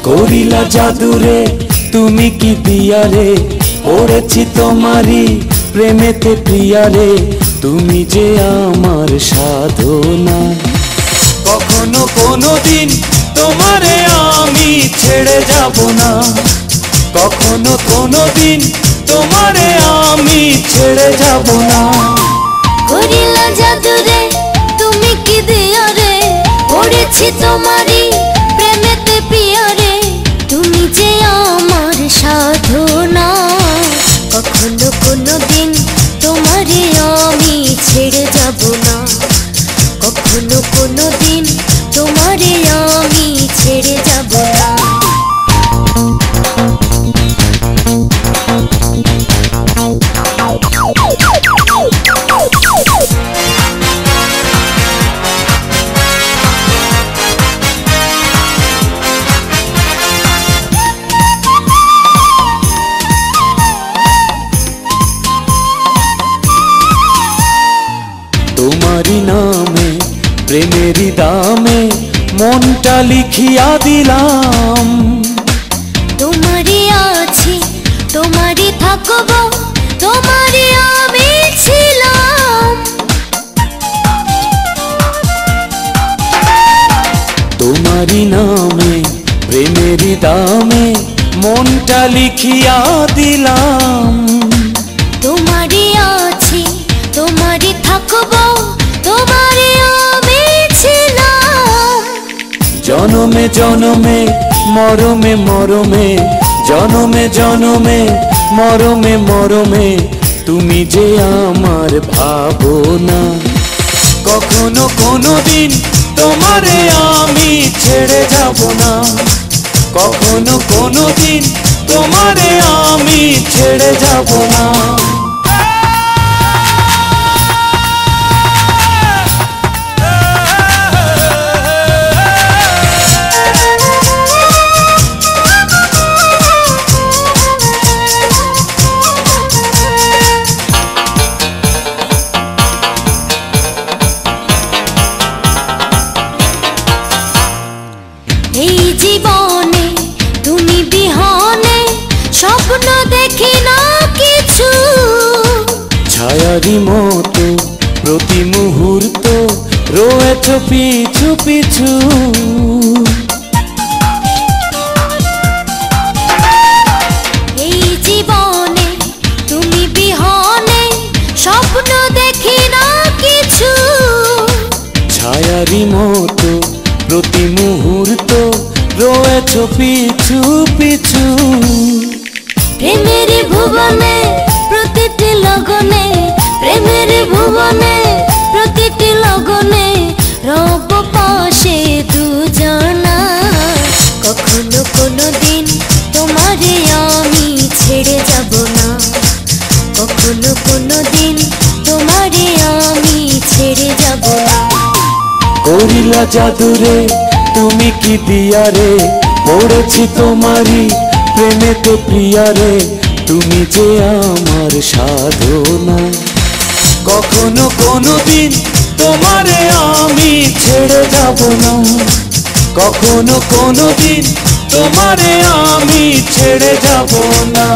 করিলা জাদুরে তুমি কি দিয়ারে, পড়েছি তোমারি প্রেমেতে প্রিয়ারে, তুমি যে আমার সাধনা। কখনো কোনোদিন তোমারে আমি ছেড়ে যাব না, কখনো কোনোদিন তোমারে আমি ছেড়ে যাব না। করিলা জাদুরে তুমি কি দিয়ারে, পড়েছি তোমারি প্রেমেতে প্রিয়ারে, তুমি যে আমার সাধনা। কখনো কোনোদিন তোমারে আমি ছেড়ে যাব না, কখনো কোনোদিন তোমারে আমি ছেড়ে যাব না। তোমারি নামে প্রেমেরই দামে মনটা লিখিয়া দিলাম। তোমারই আছি তোমারই থাকবো, তোমারই আমি ছিলাম। তোমারি নামে প্রেমেরই দামে মনটা লিখিয়া দিলাম। তোমারই আছি তোমারই থাকবো, তোমারই আমি ছিলাম। জনমে জনমে মরমে মরমে, জনমে জনমে মরমে মরমে, তুমি যে আমার ভাবনা। কখনো কোনোদিন তোমারে আমি ছেড়ে যাব না, কখনো কোনোদিন তোমারে আমি ছেড়ে যাব না। এই জীবনে তুমি বিহনে স্বপ্ন দেখি না কিছু, ছায়ারি মতো প্রতি মুহূর্ত রয়েছ পিছু পিছু। এই জীবনে তুমি বিহনে স্বপ্ন দেখি না কিছু, ছায়ারি মতো প্রতি মুহূর্ত রয়েছ পিছু পিছু। প্রেমের ভুবনে প্রতিটি লগনে, প্রেমের ভুবনে প্রতিটি লগনে রব পাশে দুজনা। কখনো কোনোদিন তোমারে আমি ছেড়ে যাব না, কখনো কোনোদিন তোমারে আমি ছেড়ে যাব না। করিলা জাদুরে তুমি কি দিয়ারে, পড়েছি তোমারি প্রেমেতে প্রিয়ারে, তুমি যে আমার সাধনা। কখনো কোনোদিন তোমারে আমি ছেড়ে যাব না, কখনো কোনোদিন তোমারে আমি ছেড়ে যাব না।